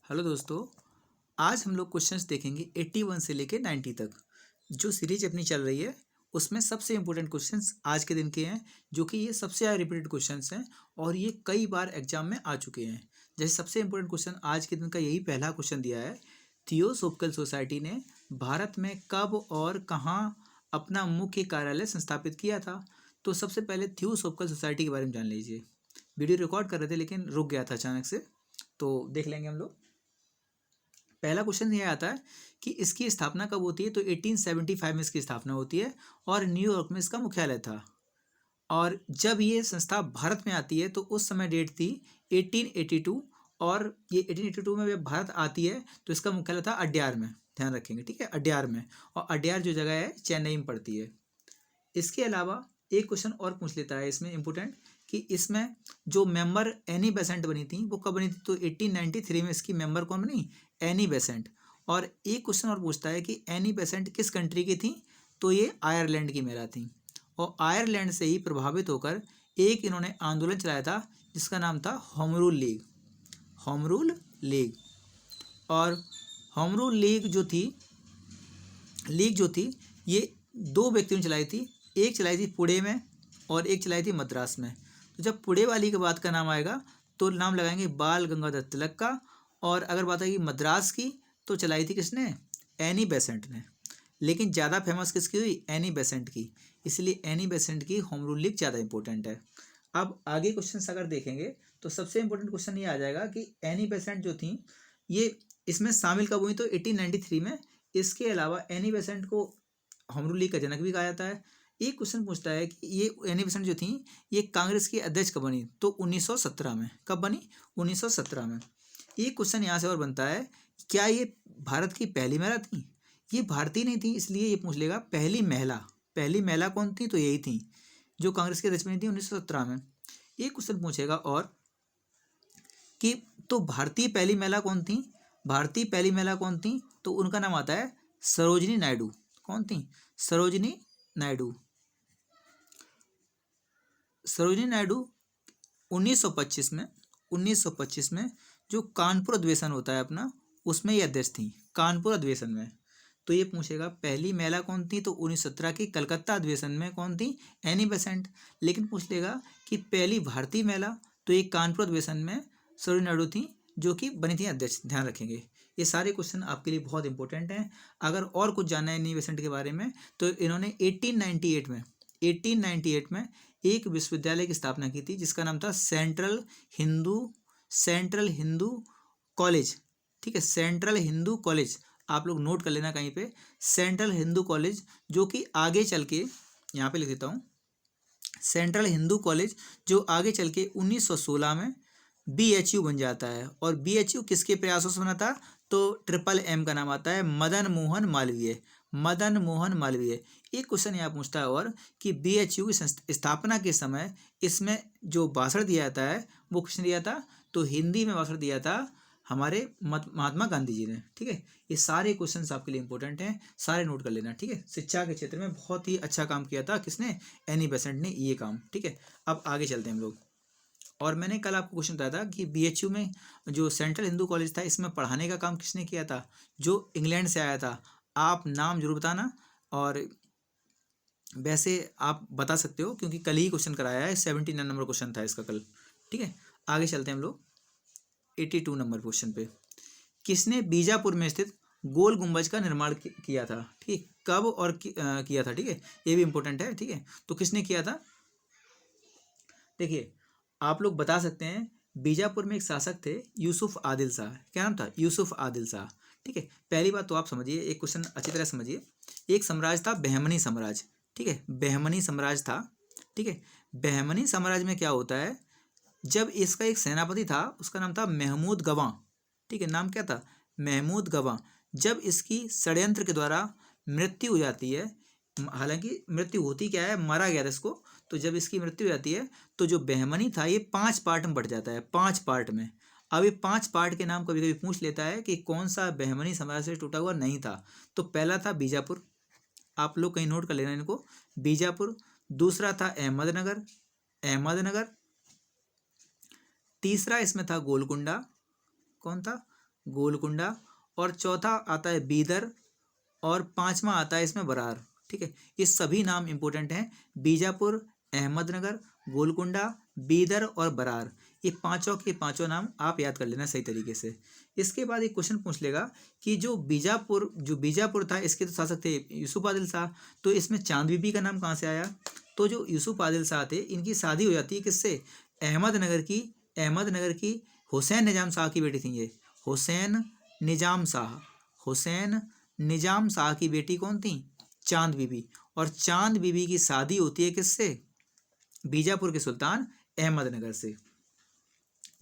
Hello दोस्तों। आज हम लोग क्वेश्चंस देखेंगे 81 से लेके 90 तक। जो सीरीज अपनी चल रही है उसमें सबसे इंपॉर्टेंट क्वेश्चंस आज के दिन के हैं, जो कि ये सबसे ज़्यादा रिपीटेड क्वेश्चंस हैं और ये कई बार एग्जाम में आ चुके हैं। जैसे सबसे इंपॉर्टेंट क्वेश्चन आज के दिन का यही पहला क्वेश्चन दिया है, थियोसॉफिकल सोसाइटी ने भारत में कब और कहाँ अपना मुख्य कार्यालय संस्थापित किया था। तो सबसे पहले थियोसॉफिकल सोसाइटी के बारे में जान लीजिए। वीडियो रिकॉर्ड कर रहे थे लेकिन रुक गया था अचानक से, तो देख लेंगे हम लोग। पहला क्वेश्चन ये आता है कि इसकी स्थापना कब होती है। तो 1875 में इसकी स्थापना होती है और न्यूयॉर्क में इसका मुख्यालय था। और जब ये संस्था भारत में आती है तो उस समय डेट थी 1882, और ये 1882 में जब भारत आती है तो इसका मुख्यालय था अड्यार में। ध्यान रखेंगे, ठीक है, अड्यार में। और अड्यार जो जगह है चेन्नई में पड़ती है। इसके अलावा एक क्वेश्चन और पूछ लेता है इसमें इम्पोर्टेंट, कि इसमें जो मेंबर एनी बेसेंट बनी थी वो कब बनी थी। तो 1893 में इसकी मेंबर कौन बनी, एनी बेसेंट। और एक क्वेश्चन और पूछता है कि एनी बेसेंट किस कंट्री की थी। तो ये आयरलैंड की महिला थी। और आयरलैंड से ही प्रभावित होकर एक इन्होंने आंदोलन चलाया था जिसका नाम था home rule league. Home rule league. और होम रूल लीग जो थी ये दो व्यक्तियों ने चलाई थी। एक चलाई थी पुणे में और एक चलाई थी मद्रास में। तो जब पुणे वाली के बाद का नाम आएगा तो नाम लगाएंगे बाल गंगाधर तिलक का। और अगर बात आएगी मद्रास की तो चलाई थी किसने, एनी बेसेंट ने। लेकिन ज़्यादा फेमस किसकी हुई, एनी बेसेंट की। इसलिए एनी बेसेंट की होम रूल लीग ज़्यादा इंपॉर्टेंट है। अब आगे क्वेश्चन अगर देखेंगे तो सबसे इंपॉर्टेंट क्वेश्चन ये आ जाएगा कि एनी बेसेंट जो थी ये इसमें शामिल कब हुई। तो 1893 में। इसके अलावा एनी बेसेंट को होम रूल लीग का जनक भी कहा जाता है। एक क्वेश्चन पूछता है कि ये एनी बेसेंट जो थी ये कांग्रेस की अध्यक्ष कब बनी। तो 1917 में। कब बनी, 1917 में। एक क्वेश्चन यहाँ से और बनता है, क्या ये भारत की पहली महिला थी। ये भारतीय नहीं थी, इसलिए ये पूछ लेगा पहली महिला कौन थी। तो यही थी जो कांग्रेस की अध्यक्ष बनी थी 1917 में। एक क्वेश्चन पूछेगा और कि तो भारतीय पहली महिला कौन थी। भारतीय पहली महिला कौन थी, तो उनका नाम आता है सरोजिनी नायडू। कौन थी, सरोजिनी नायडू। सरोजिनी नायडू 1925 में जो कानपुर अधिवेशन होता है अपना, उसमें ये अध्यक्ष थी, कानपुर अधिवेशन में। तो ये पूछेगा पहली महिला कौन थी। तो 1917 की कलकत्ता अधिवेशन में कौन थी, एनी बेसेंट। लेकिन पूछ लेगा कि पहली भारतीय महिला, तो ये कानपुर अधिवेशन में सरोजिनी नायडू थी जो कि बनी थी अध्यक्ष। ध्यान रखेंगे, ये सारे क्वेश्चन आपके लिए बहुत इंपॉर्टेंट हैं। अगर और कुछ जानना है एनी बेसेंट के बारे में तो इन्होंने 1898 में एक विश्वविद्यालय की स्थापना की थी जिसका नाम था सेंट्रल हिंदू कॉलेज। ठीक है, सेंट्रल हिंदू कॉलेज। आप लोग नोट कर लेना कहीं पे, सेंट्रल हिंदू कॉलेज, जो कि आगे चल के यहाँ पे लिख देता हूँ, सेंट्रल हिंदू कॉलेज जो आगे चल के 1916 में BHU बन जाता है। और BHU किसके प्रयासों से बना था। तो MMM का नाम आता है मदन मोहन मालवीय। मदन मोहन मालवीय। एक क्वेश्चन यहाँ पूछता है और कि BHU की स्थापना के समय इसमें जो भाषण दिया जाता है वो किसने दिया था। तो हिंदी में भाषण दिया था हमारे महात्मा गांधी जी ने। ठीक है, ये सारे क्वेश्चंस आपके लिए इंपॉर्टेंट हैं, सारे नोट कर लेना। ठीक है, शिक्षा के क्षेत्र में बहुत ही अच्छा काम किया था किसने, एनी बेसेंट ने ये काम। ठीक है, अब आगे चलते हैं हम लोग। और मैंने कल आपको क्वेश्चन बताया था कि BHU में जो सेंट्रल हिंदू कॉलेज था इसमें पढ़ाने का काम किसने किया था, जो इंग्लैंड से आया था। आप नाम जरूर बताना, और वैसे आप बता सकते हो क्योंकि कल ही क्वेश्चन कराया है, 79 नंबर क्वेश्चन था इसका कल। ठीक है, आगे चलते हैं हम लोग 82 नंबर क्वेश्चन पे। किसने बीजापुर में स्थित गोल गुंबज का निर्माण किया था। ठीक है, कब और किया था। ठीक है, ये भी इंपॉर्टेंट है। ठीक है, तो किसने किया था। देखिए, आप लोग बता सकते हैं, बीजापुर में एक शासक थे यूसुफ आदिल शाह। क्या नाम था, यूसुफ आदिल शाह। ठीक है, पहली बात तो आप समझिए, एक क्वेश्चन अच्छी तरह समझिए। एक साम्राज्य था बहमनी साम्राज्य। ठीक है, बहमनी साम्राज्य था। ठीक है, बहमनी साम्राज्य में क्या होता है, जब इसका एक सेनापति था उसका नाम था महमूद गवां। ठीक है, नाम क्या था, महमूद गवां। जब इसकी षड्यंत्र के द्वारा मृत्यु हो जाती है, हालांकि मृत्यु होती क्या है, मारा गया था इसको। तो जब इसकी मृत्यु हो जाती है तो जो बहमनी था ये 5 पार्ट में बढ़ जाता है, 5 पार्ट में। अब ये 5 पार्ट के नाम कभी कभी पूछ लेता है कि कौन सा बहमनी साम्राज्य से टूटा हुआ नहीं था। तो पहला था बीजापुर, आप लोग कहीं नोट कर लेना इनको, बीजापुर। दूसरा था अहमदनगर। तीसरा इसमें था गोलकुंडा। कौन था, गोलकुंडा, और चौथा आता है बीदर, और पांचवा आता है इसमें बरार। ठीक है, ये सभी नाम इंपॉर्टेंट हैं। बीजापुर, अहमदनगर, गोलकुंडा, बीदर और बरार, ये पांचों के पांचों नाम आप याद कर लेना सही तरीके से। इसके बाद एक क्वेश्चन पूछ लेगा कि जो बीजापुर था, इसके तो शासक थे यूसुफ आदिल शाह, तो इसमें चांद बीबी का नाम कहाँ से आया? तो जो यूसुफ आदिल शाह थे, इनकी शादी हो जाती है किससे? अहमदनगर की हुसैन निजाम शाह की बेटी थी ये। हुसैन निजाम शाह की बेटी कौन थी? चांद बीबी। और चांद बीबी की शादी होती है किससे? बीजापुर के सुल्तान अहमदनगर से।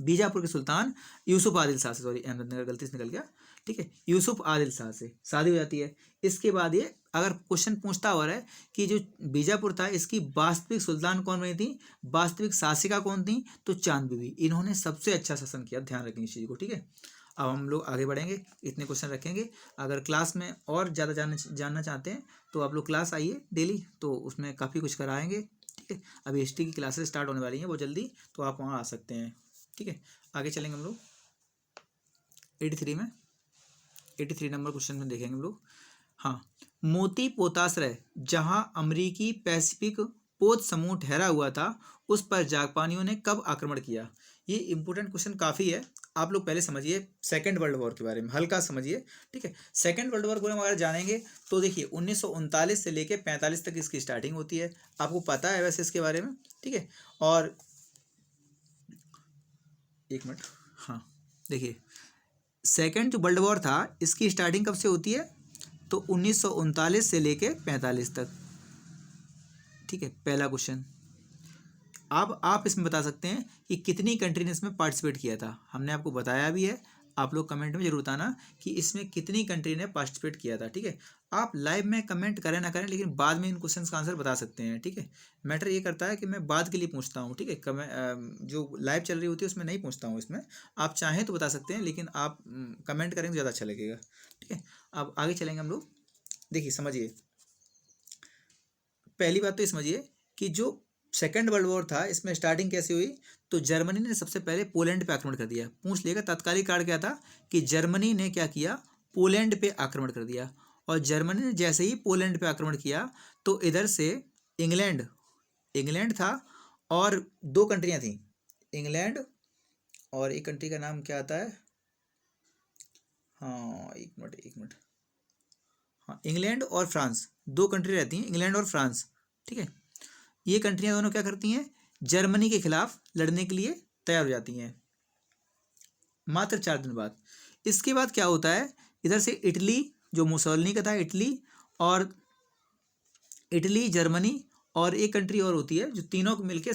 बीजापुर के सुल्तान यूसुफ आदिल शाह से, सॉरी अहमदनगर गलती से निकल गया। ठीक है, यूसुफ आदिल शाह से शादी हो जाती है। इसके बाद ये अगर क्वेश्चन पूछता हो रहा है कि जो बीजापुर था, इसकी वास्तविक सुल्तान कौन बनी थी, वास्तविक शासिका कौन थी, तो चांद बीबी। इन्होंने सबसे अच्छा शासन किया, ध्यान रखेंगे इस चीज़ को। ठीक है, अब हम लोग आगे बढ़ेंगे, इतने क्वेश्चन रखेंगे। अगर क्लास में और ज़्यादा जानना चाहते हैं तो आप लोग क्लास आइए डेली, तो उसमें काफ़ी कुछ कराएंगे। ठीक है, अभी हिस्ट्री की क्लासेस स्टार्ट होने वाली हैं वो जल्दी, तो आप वहाँ आ सकते हैं। ठीक है, आगे चलेंगे हम लोग 83 नंबर क्वेश्चन में देखेंगे हम लोग। हाँ, मोती पोताश्रय जहाँ अमरीकी पैसिफिक पोत समूह ठहरा हुआ था, उस पर जापानियों ने कब आक्रमण किया? ये इंपॉर्टेंट क्वेश्चन काफ़ी है, आप लोग पहले समझिए सेकेंड वर्ल्ड वॉर के बारे में, हल्का समझिए। ठीक है, सेकेंड वर्ल्ड वॉर के बारे में अगर जानेंगे तो देखिए 1939 से लेकर 45 तक इसकी स्टार्टिंग होती है, आपको पता है वैसे इसके बारे में। ठीक है, और एक मिनट, हाँ देखिए, सेकेंड जो वर्ल्ड वॉर था, इसकी स्टार्टिंग कब से होती है? तो 1939 से लेके 45 तक। ठीक है, पहला क्वेश्चन। अब आप इसमें बता सकते हैं कि कितनी कंट्री ने इसमें पार्टिसिपेट किया था। हमने आपको बताया भी है, आप लोग कमेंट में जरूर बताना कि इसमें कितनी कंट्री ने पार्टिसिपेट किया था। ठीक है, आप लाइव में कमेंट करें ना करें, लेकिन बाद में इन क्वेश्चंस का आंसर बता सकते हैं। ठीक है, मैटर ये करता है कि मैं बाद के लिए पूछता हूँ। ठीक है, जो लाइव चल रही होती है उसमें नहीं पूछता हूँ, इसमें आप चाहें तो बता सकते हैं, लेकिन आप कमेंट करेंगे तो ज़्यादा अच्छा लगेगा। ठीक है, अब आगे चलेंगे हम लोग। देखिए समझिए, पहली बात तो ये समझिए कि जो सेकेंड वर्ल्ड वॉर था, इसमें स्टार्टिंग कैसे हुई? तो जर्मनी ने सबसे पहले पोलैंड पे आक्रमण कर दिया। पूछ लेगा तात्कालिक कारण क्या था कि जर्मनी ने क्या किया? पोलैंड पे आक्रमण कर दिया। और जर्मनी ने जैसे ही पोलैंड पे आक्रमण किया तो इधर से इंग्लैंड था, और दो कंट्रियां थी, इंग्लैंड और एक कंट्री का नाम क्या आता है, हाँ एक मिनट, हाँ इंग्लैंड और फ्रांस, दो कंट्री रहती हैं, इंग्लैंड और फ्रांस। ठीक है, ये कंट्रियां दोनों क्या करती हैं? जर्मनी के खिलाफ लड़ने के लिए तैयार हो जाती हैं, मात्र 4 दिन बाद। इसके बाद क्या होता है? इधर से इटली, जो मुसोलिनी का था, इटली, जर्मनी और एक कंट्री और होती है, जो तीनों को मिलकर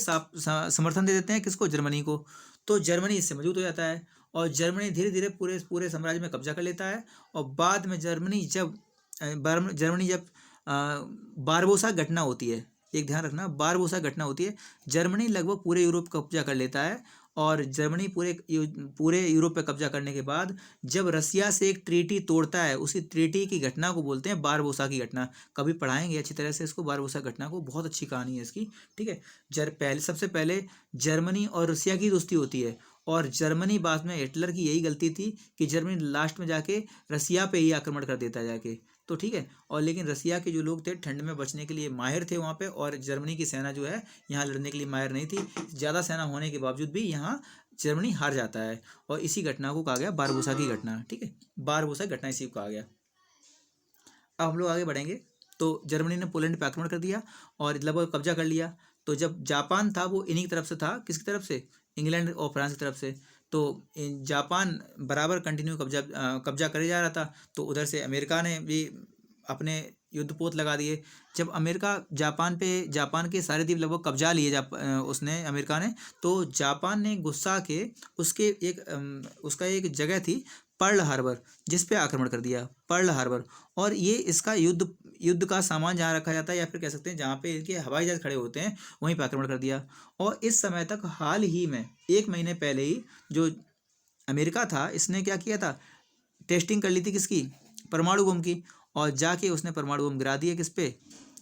समर्थन दे देते हैं किसको? जर्मनी को। तो जर्मनी इससे मजबूत हो जाता है, और जर्मनी धीरे धीरे पूरे पूरे साम्राज्य में कब्जा कर लेता है। और बाद में जर्मनी जब बारबोसा घटना होती है, एक ध्यान रखना, बारबोसा घटना होती है, जर्मनी लगभग पूरे यूरोप का कब्जा कर लेता है। और जर्मनी पूरे यूरोप पे कब्जा करने के बाद जब रसिया से एक ट्रीटी तोड़ता है, उसी ट्रीटी की घटना को बोलते हैं बारबोसा की घटना। कभी पढ़ाएंगे अच्छी तरह से इसको, बारबोसा घटना को, बहुत अच्छी कहानी है इसकी। ठीक है, सबसे पहले जर्मनी और रसिया की दोस्ती होती है, और जर्मनी बाद में, हिटलर की यही गलती थी कि जर्मनी लास्ट में जाके रसिया पे ही आक्रमण कर देता जाके। तो ठीक है, और लेकिन रसिया के जो लोग थे ठंड में बचने के लिए माहिर थे वहाँ पे, और जर्मनी की सेना जो है यहाँ लड़ने के लिए माहिर नहीं थी। ज़्यादा सेना होने के बावजूद भी यहाँ जर्मनी हार जाता है, और इसी घटना को कहा गया बारबोसा की घटना। ठीक है, बारबोसा की घटना इसी को कहा गया। अब हम लोग आगे बढ़ेंगे। तो जर्मनी ने पोलैंड पर आक्रमण कर दिया और लगभग कब्जा कर लिया। तो जब जापान था वो इन्हीं की तरफ से था, किसकी तरफ से? इंग्लैंड और फ्रांस की तरफ से। तो जापान बराबर कंटिन्यू कब्जा करे जा रहा था, तो उधर से अमेरिका ने भी अपने युद्धपोत लगा दिए। जब अमेरिका जापान के सारे द्वीप लगभग कब्जा लिए उसने, अमेरिका ने, तो जापान ने गुस्सा के उसका एक जगह थी पर्ल हार्बर, जिस पे आक्रमण कर दिया, पर्ल हार्बर। और ये इसका युद्ध का सामान जहाँ रखा जाता है, या फिर कह सकते हैं जहाँ पे इनके हवाई जहाज खड़े होते हैं, वहीं पर आक्रमण कर दिया। और इस समय तक, हाल ही में 1 महीने पहले ही, जो अमेरिका था इसने क्या किया था? टेस्टिंग कर ली थी किसकी? परमाणु बम की। और जाके उसने परमाणु बम गिरा दिए, किस पे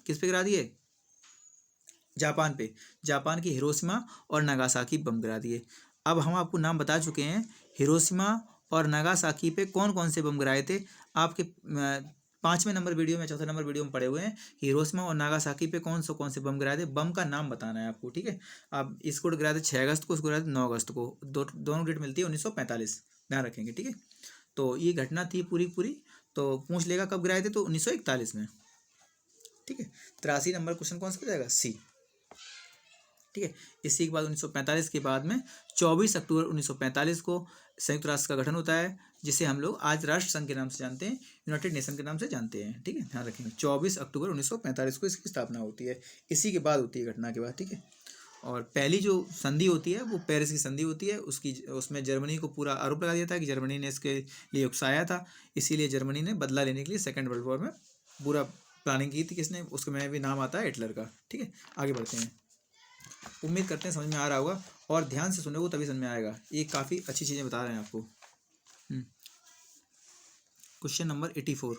गिरा दिए? जापान पे। जापान की हिरोशिमा और नागासाकी बम गिरा दिए। अब हम आपको नाम बता चुके हैं, हिरोशिमा और नागासाकी पे कौन कौन से बम गिराए थे? आपके 5वें नंबर वीडियो में, 4थे नंबर वीडियो में पढ़े हुए हैं। हिरोशिमा और नागासाकी पे कौन से बम गिराए थे? बम का नाम बताना है आपको, ठीक है। आप इसको गिराए थे 6 अगस्त को, इसको गिराए थे 9 अगस्त को। दोनों डेट मिलती है 1945, ध्यान रखेंगे, ठीक है। तो ये घटना थी पूरी पूरी। तो पूछ लेगा कब गिराए थे, तो 1941 में, ठीक है। 83 नंबर क्वेश्चन कौन सा हो जाएगा? सी, ठीक है। इसी के बाद 1945 के बाद में 24 अक्टूबर 1945 को संयुक्त राष्ट्र का गठन होता है, जिसे हम लोग आज राष्ट्र संघ के नाम से जानते हैं, यूनाइटेड नेशन के नाम से जानते हैं, ठीक है। ध्यान रखेंगे 24 अक्टूबर 1945 को इसकी स्थापना होती है। इसी के बाद होती है घटना के बाद, ठीक है। और पहली जो संधि होती है वो पेरिस की संधि होती है। उसमें जर्मनी को पूरा आरोप लगा दिया था कि जर्मनी ने इसके लिए उकसाया था, इसीलिए जर्मनी ने बदला लेने के लिए सेकेंड वर्ल्ड वॉर में पूरा प्लानिंग की थी। किसने? उसके में भी नाम आता है हिटलर का, ठीक है। आगे बढ़ते हैं। उम्मीद करते हैं समझ में आ रहा होगा, और ध्यान से सुनोगे तभी समझ में आएगा। ये काफ़ी अच्छी चीज़ें बता रहे हैं आपको। क्वेश्चन नंबर 84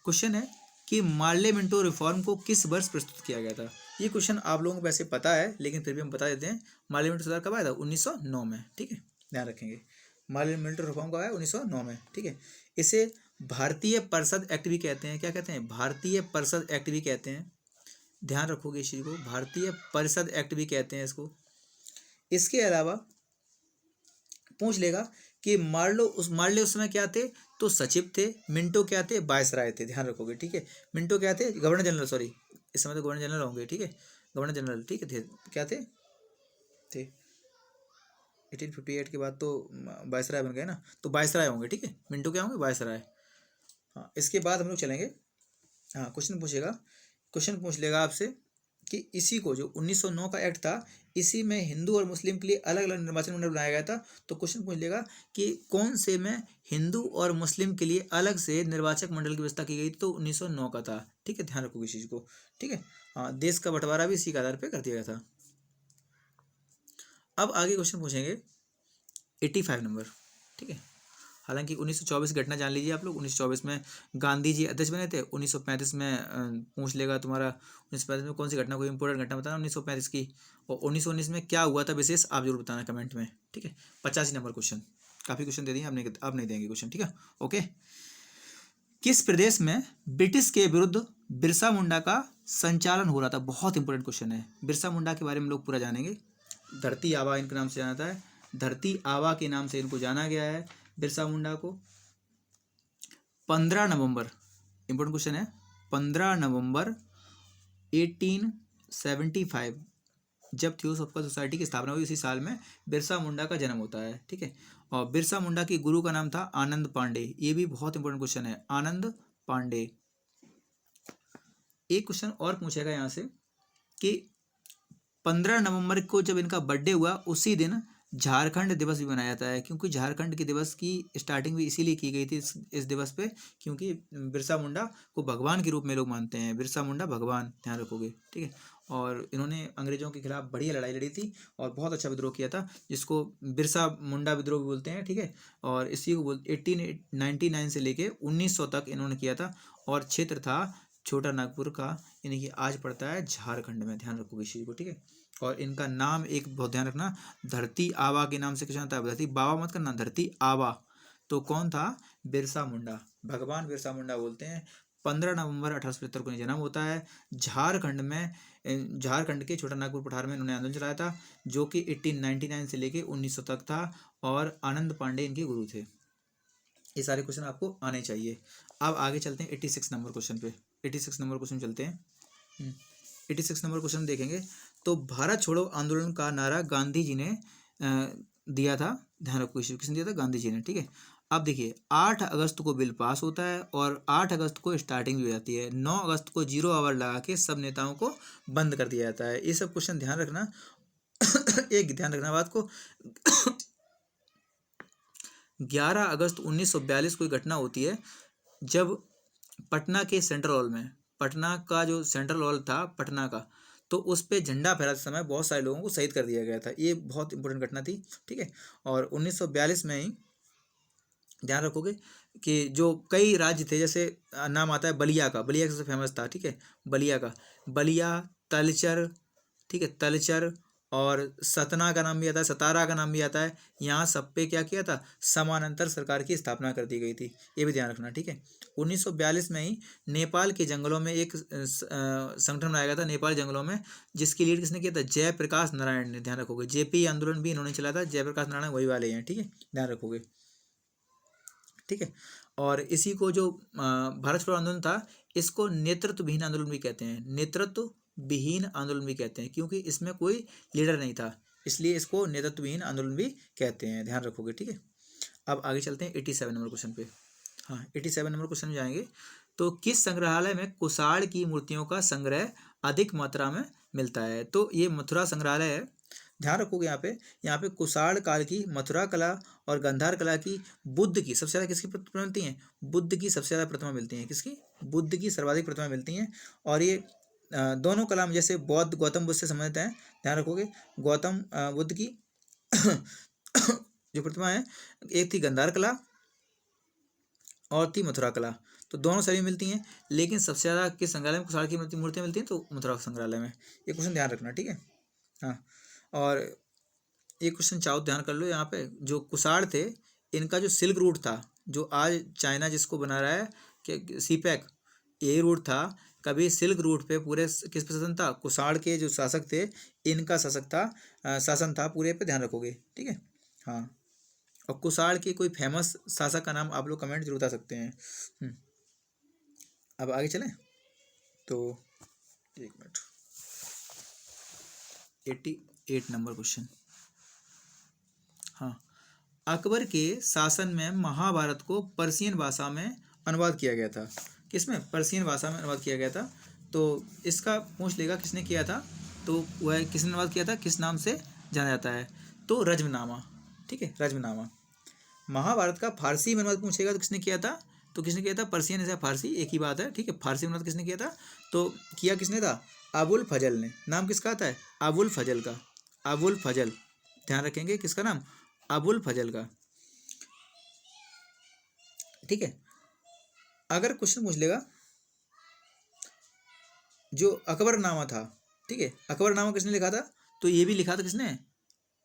क्वेश्चन है कि मार्ले मिंटो रिफॉर्म को किस वर्ष प्रस्तुत किया गया था? ये क्वेश्चन आप लोगों को वैसे पता है, लेकिन फिर भी हम बता देते हैं। मार्ले मिंटो सुधार कब आया था? 1909 में, ठीक है। ध्यान रखेंगे, मार्ले मिंटो रिफॉर्म कब आया? 1909 में, ठीक है। इसे भारतीय परिषद एक्ट भी कहते हैं। क्या कहते हैं? भारतीय परिषद एक्ट भी कहते हैं। ध्यान रखोगे इस चीज़ को, भारतीय परिषद एक्ट भी कहते हैं इसको। इसके अलावा पूछ लेगा कि मार्ले उस समय क्या थे? तो सचिव थे। मिंटो क्या थे? वायसराय थे। ध्यान रखोगे, ठीक है। मिंटो क्या थे? गवर्नर जनरल, सॉरी, इस समय तो गवर्नर जनरल होंगे, ठीक है। गवर्नर जनरल, ठीक है, थे। क्या थे? 1858 के बाद तो वायसराय बन गए ना, तो वायसराय होंगे, ठीक है। मिंटो क्या होंगे? वायसराय। हाँ, इसके बाद हम लोग चलेंगे। हाँ, क्वेश्चन पूछ लेगा आपसे कि इसी को जो 1909 का एक्ट था, इसी में हिंदू और मुस्लिम के लिए अलग अलग निर्वाचन मंडल बनाया गया था। तो क्वेश्चन पूछ लेगा कि कौन से में हिंदू और मुस्लिम के लिए अलग से निर्वाचक मंडल की व्यवस्था की गई थी? तो 1909 का था, ठीक है। ध्यान रखोगे इस चीज़ को, ठीक है। हाँ, देश का बंटवारा भी इसी के आधार पर कर दिया गया था। अब आगे क्वेश्चन पूछेंगे 85 नंबर, ठीक है। हालांकि 1924 की घटना जान लीजिए आप लोग। 1924 में गांधी जी अध्यक्ष बने थे। 1935 में पूछ लेगा तुम्हारा 1935 में कौन सी घटना, कोई इंपॉर्टेंट घटना बताना 1935 की। और 1919 में क्या हुआ था विशेष, आप जरूर बताना कमेंट में, ठीक है। 85 नंबर क्वेश्चन, काफ़ी क्वेश्चन दे दिए, आप नहीं देंगे क्वेश्चन, ठीक है। ओके, किस प्रदेश में ब्रिटिश के विरुद्ध बिरसा मुंडा का संचालन हो रहा था? बहुत इंपॉर्टेंट क्वेश्चन है। बिरसा मुंडा के बारे में लोग पूरा जानेंगे। धरती आबा इनके नाम से जाना जाता है, धरती आबा के नाम से इनको जाना गया है, बिरसा मुंडा को। 15 नवंबर, इंपॉर्टेंट क्वेश्चन है, 15 नवंबर 1875 जब थियोसॉफिकल सोसाइटी की स्थापना हुई, उसी साल में बिरसा मुंडा का जन्म होता है, ठीक है। और बिरसा मुंडा की गुरु का नाम था आनंद पांडे। ये भी बहुत इंपॉर्टेंट क्वेश्चन है, आनंद पांडे। एक क्वेश्चन और पूछेगा यहाँ से कि 15 नवंबर को जब इनका बर्थडे हुआ, उसी दिन झारखंड दिवस भी मनाया जाता है, क्योंकि झारखंड के दिवस की स्टार्टिंग भी इसीलिए की गई थी इस दिवस पे, क्योंकि बिरसा मुंडा को भगवान के रूप में लोग मानते हैं। बिरसा मुंडा भगवान, ध्यान रखोगे, ठीक है। और इन्होंने अंग्रेजों के खिलाफ बढ़िया लड़ाई लड़ी थी और बहुत अच्छा विद्रोह किया था, जिसको बिरसा मुंडा विद्रोह भी बोलते हैं, ठीक है। और इसी को 1899 से लेके 1900 तक इन्होंने किया था, और क्षेत्र था छोटा नागपुर का, यानी कि आज पड़ता है झारखंड में। ध्यान रखोगे इस चीज़ को, ठीक है। और इनका नाम एक बहुत ध्यान रखना, धरती आबा के नाम से क्यों आता है? धरती बाबा मत करना, धरती आबा। तो कौन था? बिरसा मुंडा, भगवान बिरसा मुंडा बोलते हैं। 15 नवंबर 1875 को जन्म होता है। झारखंड में, झारखंड के छोटा नागपुर पठार में इन्होंने आंदोलन चलाया था, जो कि 1899 से लेके 1900 तक था, और आनंद पांडे इनके गुरु थे। ये सारे क्वेश्चन आपको आने चाहिए। अब आगे चलते हैं 86 नंबर क्वेश्चन पे। 86 नंबर क्वेश्चन चलते हैं। 86 नंबर क्वेश्चन देखेंगे। तो भारत छोड़ो आंदोलन का नारा गांधी जी ने दिया था। ध्यान रखो, किसने दिया था? गांधी जी ने, ठीक है। अब देखिए, 8 अगस्त को बिल पास होता है, और 8 अगस्त को स्टार्टिंग भी हो जाती है। 9 अगस्त को 0 आवर लगा के सब नेताओं को बंद कर दिया जाता है। ये सब क्वेश्चन ध्यान रखना। एक ध्यान रखना बात को, 11 अगस्त 1942 को घटना होती है, जब पटना के सेंट्रल हॉल में, पटना का जो सेंट्रल हॉल था पटना का, तो उस पर झंडा फहराते समय बहुत सारे लोगों को शहीद कर दिया गया था। ये बहुत इंपॉर्टेंट घटना थी, ठीक है। और 1942 में ही ध्यान रखोगे कि जो कई राज्य थे, जैसे नाम आता है बलिया का, बलिया सबसे फेमस था, ठीक है। बलिया का, बलिया, तलचर, ठीक है, तलचर और सतना का नाम भी आता है, सतारा का नाम भी आता है। यहाँ सब पे क्या किया था, समानांतर सरकार की स्थापना कर दी गई थी, ये भी ध्यान रखना, ठीक है। 1942 में ही नेपाल के जंगलों में एक संगठन बनाया गया था, नेपाल जंगलों में, जिसकी लीड किसने किया था, जयप्रकाश नारायण ने, ध्यान रखोगे। जेपी आंदोलन भी इन्होंने चलाया था, जयप्रकाश नारायण वही वाले हैं, ठीक है, ध्यान रखोगे, ठीक है। और इसी को जो भारत छोड़ो आंदोलन था, इसको नेतृत्व विहीन आंदोलन भी कहते हैं, नेतृत्व विहीन आंदोलन भी कहते हैं, क्योंकि इसमें कोई लीडर नहीं था, इसलिए इसको नेतृत्व विहीन आंदोलन भी कहते हैं, ध्यान रखोगे, ठीक है। अब आगे चलते हैं 87 नंबर क्वेश्चन पे। हाँ, 87 नंबर क्वेश्चन में जाएंगे। तो किस संग्रहालय में कुषाण की मूर्तियों का संग्रह अधिक मात्रा में मिलता है? तो ये मथुरा संग्रहालय है, ध्यान रखोगे। यहाँ पे कुषाण काल की मथुरा कला और गंधार कला की, बुद्ध की सबसे ज़्यादा किसकी प्रतिमा मिलती हैं, बुद्ध की सबसे ज़्यादा प्रतिमा मिलती हैं, किसकी, बुद्ध की सर्वाधिक प्रतिमा मिलती हैं। और ये दोनों कला में जैसे बौद्ध गौतम बुद्ध से संबंधित हैं, ध्यान रखोगे। गौतम बुद्ध की जो प्रतिमा है, एक थी गंधार कला और थी मथुरा कला, तो दोनों सभी मिलती हैं, लेकिन सबसे ज़्यादा किस संग्रहालय में कुषाण की मूर्तियाँ मिलती हैं, तो मथुरा संग्रहालय में। ये क्वेश्चन ध्यान रखना, ठीक है। हाँ, और एक क्वेश्चन चाहो ध्यान कर लो। यहाँ पे जो कुषाण थे, इनका जो सिल्क रूट था, जो आज चाइना जिसको बना रहा है कि सीपैक, यही रूट था। कभी सिल्क रूट पे पूरे किस पे शासन था, कुषाण के जो शासक थे, इनका शासन था पूरे पे, ध्यान रखोगे, ठीक है। हाँ, और कुषाण के कोई फेमस शासक का नाम आप लोग कमेंट जरूर बता सकते हैं। अब आगे चलें, तो एक मिनट, 88 नंबर क्वेश्चन। हाँ, अकबर के शासन में महाभारत को पर्शियन भाषा में अनुवाद किया गया था, किसमें, पर्शियन भाषा में अनुवाद किया गया था। तो इसका पूछ लेगा किसने किया था, तो वह किसने अनुवाद किया था, किस नाम से जाना जाता है, तो रज्मनामा, ठीक है, रज्मनामा। महाभारत का फारसी में अनुवाद पूछेगा तो किसने किया था, तो किसने किया था, पर्शियन या फारसी एक ही बात है, ठीक है। फारसी में अनुवाद किसने किया था, तो किया किसने था, अबुल फजल ने। नाम किसका आता है, अबुल फजल का, अबुल फजल, ध्यान रखेंगे, किसका नाम, अबुल फजल का, ठीक है। अगर क्वेश्चन पूछ लेगा जो अकबरनामा था, ठीक है, अकबरनामा किसने लिखा था, तो ये भी लिखा था किसने,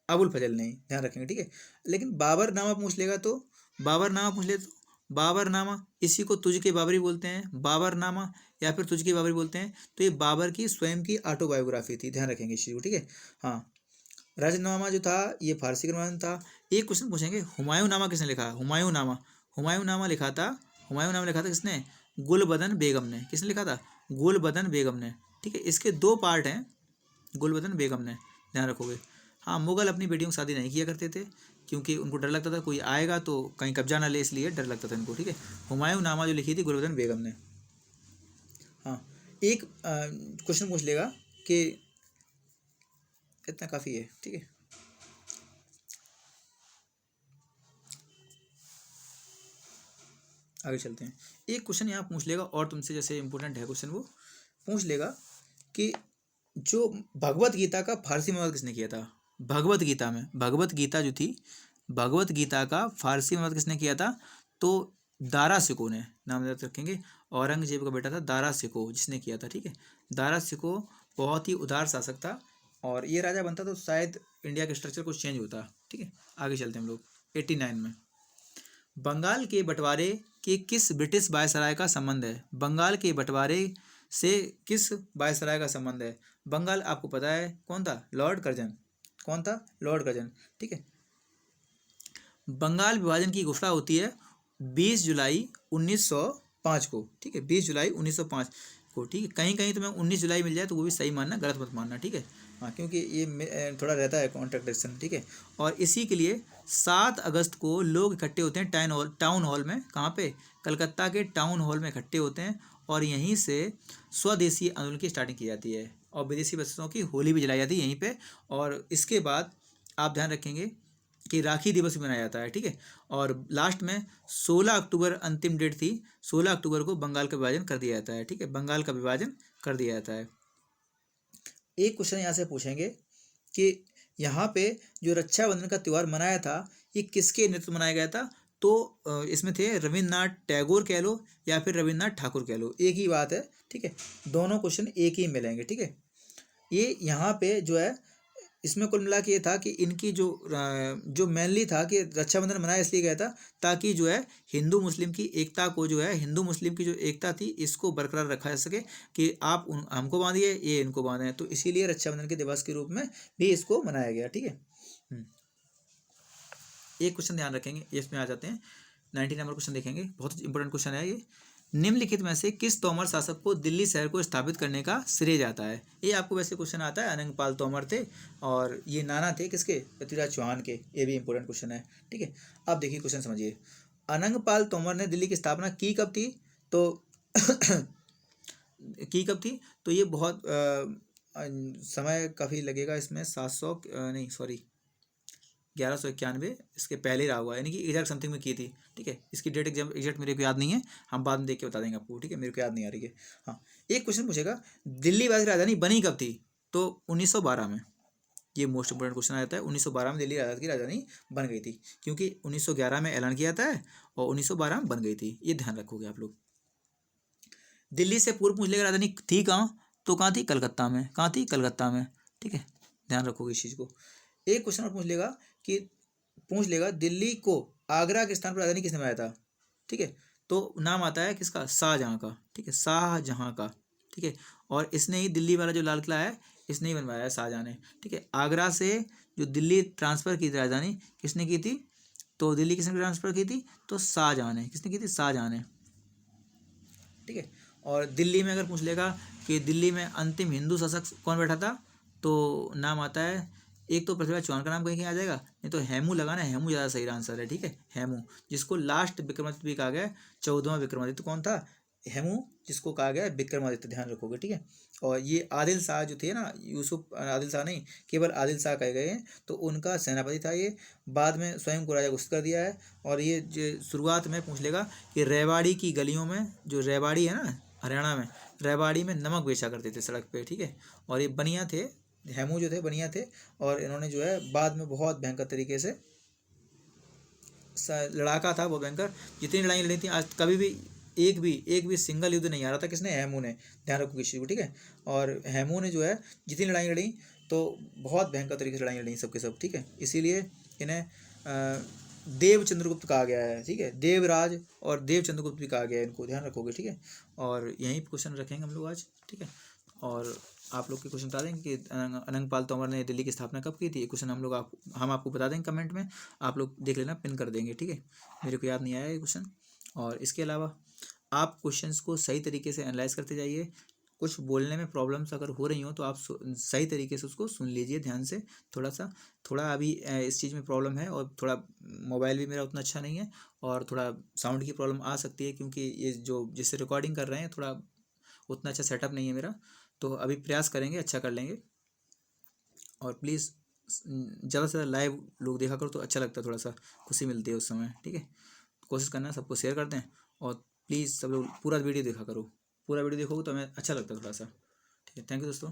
अबुल फजल ने, ध्यान रखेंगे, ठीक है। लेकिन बाबरनामा पूछ लेगा, तो बाबरनामा पूछ ले, तो बाबरनामा, इसी को तुझ के बाबरी बोलते हैं, बाबरनामा या फिर तुझ के बाबरी बोलते हैं। तो ये बाबर की स्वयं की ऑटोबायोग्राफी थी, ध्यान रखेंगे इस चीज़ को, ठीक है। हाँ, राजनामा जो था ये फारसी का नाम था। एक क्वेश्चन पूछेंगे, हुमायूं नामा किसने लिखा, हुमायूं नामा, हुमायूं नामा लिखा था, हुमायूं नामा लिखा था किसने, गुलबदन बेगम ने, किसने लिखा था, गुलबदन बेगम ने, ठीक है। इसके दो पार्ट हैं, गुलबदन बेगम ने, ध्यान रखोगे। हाँ, मुगल अपनी बेटियों की शादी नहीं किया करते थे, क्योंकि उनको डर लगता था कोई आएगा तो कहीं कब्जा ना ले, इसलिए डर लगता था इनको, ठीक है। हुमायूं नामा जो लिखी थी गुलबदन बेगम ने। हाँ, एक क्वेश्चन पूछ लेगा कि इतना काफ़ी है, ठीक है। आगे चलते हैं। एक क्वेश्चन यहाँ पूछ लेगा और तुमसे, जैसे इंपॉर्टेंट है क्वेश्चन, वो पूछ लेगा कि जो भगवत गीता का फारसी में अनुवाद किसने किया था, भगवत गीता में, भगवत गीता जो थी, भगवत गीता का फारसी में अनुवाद किसने किया था, तो दारा सिको ने, नाम याद रखेंगे, औरंगजेब का बेटा था दारा सिको, जिसने किया था, ठीक है। दारा सिको बहुत ही उदार शासक था, और ये राजा बनता तो शायद इंडिया का स्ट्रक्चर कुछ चेंज होता, ठीक है। आगे चलते हैं हम लोग 89 में। बंगाल के बंटवारे के किस ब्रिटिश वायसराय का संबंध है, बंगाल के बंटवारे से किस वायसराय का संबंध है। बंगाल आपको पता है कौन था, लॉर्ड कर्जन, कौन था, लॉर्ड कर्जन, ठीक है। बंगाल विभाजन की घोषणा होती है 20 जुलाई 1905 को, ठीक है, 20 जुलाई 1905 को, ठीक है। कहीं कहीं तुम्हें 19 जुलाई मिल जाए तो वो भी सही मानना, गलत मत मानना, ठीक है। हाँ, क्योंकि ये थोड़ा रहता है कॉन्ट्रडिक्शन, ठीक है। और इसी के लिए 7 अगस्त को लोग इकट्ठे होते हैं टाउन हॉल में, कहाँ पे, कलकत्ता के टाउन हॉल में इकट्ठे होते हैं, और यहीं से स्वदेशी आंदोलन की स्टार्टिंग की जाती है, और विदेशी बच्चों की होली भी जलाई जाती है यहीं पे। और इसके बाद आप ध्यान रखेंगे कि राखी दिवस भी मनाया जाता है, ठीक है। और लास्ट में 16 अक्टूबर अंतिम डेट थी, 16 अक्टूबर को बंगाल का विभाजन कर दिया जाता है, ठीक है, बंगाल का विभाजन कर दिया जाता है। एक क्वेश्चन यहाँ से पूछेंगे कि यहाँ पे जो रक्षाबंधन का त्यौहार मनाया था, ये किसके नेतृत्व में मनाया गया था, तो इसमें थे रविन्द्रनाथ टैगोर कह लो या फिर रविन्द्रनाथ ठाकुर कह लो, एक ही बात है, ठीक है। दोनों क्वेश्चन एक ही मिलेंगे, ठीक है। ये यहाँ पे जो है इसमें कुल मिला के ये था कि इनकी जो मेनली था कि रक्षाबंधन मनाया इसलिए गया था ताकि जो है हिंदू मुस्लिम की एकता को, जो है हिंदू मुस्लिम की जो एकता थी इसको बरकरार रखा जा सके कि आप हमको बांधिए, ये इनको बांधे, तो इसीलिए रक्षाबंधन के दिवस के रूप में भी इसको मनाया गया। ठीक है। एक क्वेश्चन ध्यान रखेंगे, इसमें आ जाते हैं 19 नंबर क्वेश्चन देखेंगे, बहुत इंपॉर्टेंट क्वेश्चन है ये। निम्नलिखित में से किस तोमर शासक को दिल्ली शहर को स्थापित करने का श्रेय जाता है? ये आपको वैसे क्वेश्चन आता है, अनंगपाल तोमर थे और ये नाना थे किसके, पृथ्वीराज चौहान के। ये भी इंपॉर्टेंट क्वेश्चन है। ठीक है, अब देखिए क्वेश्चन समझिए। अनंगपाल तोमर ने दिल्ली की स्थापना की कब थी? तो तो ये बहुत समय काफ़ी लगेगा इसमें, 700 नहीं सॉरी 1191 इसके पहले रहा हुआ है, यानी कि 1000 समथिंग में की थी। ठीक है, इसकी डेट एग्जैक्ट मेरे को याद नहीं है, हम बाद में देख के बता देंगे आपको। ठीक है, मेरे को याद नहीं आ रही है। हाँ, एक क्वेश्चन पूछेगा, दिल्ली वाली राजधानी बनी कब थी? तो 1912 में। ये मोस्ट इंपोर्टेंट क्वेश्चन आ जाता है। 1912 में दिल्ली की राजधानी बन गई थी, क्योंकि 1911 में ऐलान किया था और 1912 में बन गई थी। ये ध्यान रखोगे आप लोग। दिल्ली से पूर्व पूछ लेगा राजधानी थी कहाँ? तो कहाँ थी? कलकत्ता में। कहाँ थी? कलकत्ता में। ठीक है, ध्यान रखोगे इस चीज़ को। एक क्वेश्चन और पूछ लेगा दिल्ली को आगरा के स्थान पर राजधानी किसने बनाया था? ठीक है, तो नाम आता है किसका? शाहजहाँ का। ठीक है, शाहजहाँ का। ठीक है, और इसने ही दिल्ली वाला जो लाल किला है इसने ही बनवाया है, शाहजहाँ ने। ठीक है, आगरा से जो दिल्ली ट्रांसफ़र की थी राजधानी किसने की थी? तो दिल्ली किसने ट्रांसफ़र की थी? तो शाहजहाँ ने। किसने की थी? शाहजहाँ ने। ठीक है, और दिल्ली में अगर पूछ लेगा कि दिल्ली में अंतिम हिंदू शासक कौन बैठा था, तो नाम आता है, एक तो पृथ्वीराज चौहान का नाम कहीं कहीं आ जाएगा, नहीं तो हेमू लगाना, हेमू ज़्यादा सही आंसर है। ठीक है, हेमू, जिसको लास्ट विक्रमादित्य भी कहा गया, 14वां विक्रमादित्य कौन था? हेमू, जिसको कहा गया विक्रमादित्य। ध्यान रखोगे। ठीक है, और ये आदिल शाह जो थे ना, यूसुफ आदिल शाह नहीं, केवल आदिल शाह कहे गए हैं, तो उनका सेनापति था ये। बाद में स्वयं को राजा घोषित कर दिया है। और ये जो शुरुआत में पूछ लेगा कि रेवाड़ी की गलियों में, जो रेवाड़ी है ना हरियाणा में, रेवाड़ी में नमक बेचा करते थे सड़क पे। ठीक है, और ये बनिया थे, हेमू जो थे बनिया थे, और इन्होंने जो है बाद में बहुत भयंकर तरीके से, लड़ाका था वो भयंकर। जितनी लड़ाई लड़ी थी आज कभी भी एक भी सिंगल युद्ध नहीं आ रहा था किसने? हेमू ने। ध्यान रखो किसी को। ठीक है, और हेमू ने जो है जितनी लड़ाई लड़ी तो बहुत भयंकर तरीके से लड़ाई लड़ी सबके सब। ठीक है, इसीलिए इन्हें देव चंद्रगुप्त कहा गया है। ठीक है, देवराज और देव चंद्रगुप्त भी कहा गया है इनको। ध्यान रखोगे। ठीक है, और यहीं क्वेश्चन रखेंगे हम लोग आज। ठीक है, और आप लोग के क्वेश्चन बता देंगे कि अनंगपाल तोमर ने दिल्ली की स्थापना कब की थी। ये क्वेश्चन हम आपको बता देंगे कमेंट में, आप लोग देख लेना, पिन कर देंगे। ठीक है, मेरे को याद नहीं आया ये क्वेश्चन। और इसके अलावा आप क्वेश्चंस को सही तरीके से एनालाइज करते जाइए। कुछ बोलने में प्रॉब्लम्स अगर हो रही हो तो आप सही तरीके से उसको सुन लीजिए ध्यान से। थोड़ा अभी इस चीज़ में प्रॉब्लम है, और थोड़ा मोबाइल भी मेरा उतना अच्छा नहीं है, और थोड़ा साउंड की प्रॉब्लम आ सकती है, क्योंकि ये जो जिससे रिकॉर्डिंग कर रहे हैं थोड़ा उतना अच्छा सेटअप नहीं है मेरा। तो अभी प्रयास करेंगे, अच्छा कर लेंगे। और प्लीज़ ज़्यादा से ज़्यादा लाइव लोग देखा करो तो अच्छा लगता है, थोड़ा सा खुशी मिलती है उस समय। ठीक है, कोशिश करना सबको शेयर कर दें, और प्लीज़ सब लोग पूरा वीडियो देखा करो। पूरा वीडियो देखोगे तो हमें अच्छा लगता है थोड़ा सा। ठीक है, थैंक यू दोस्तों।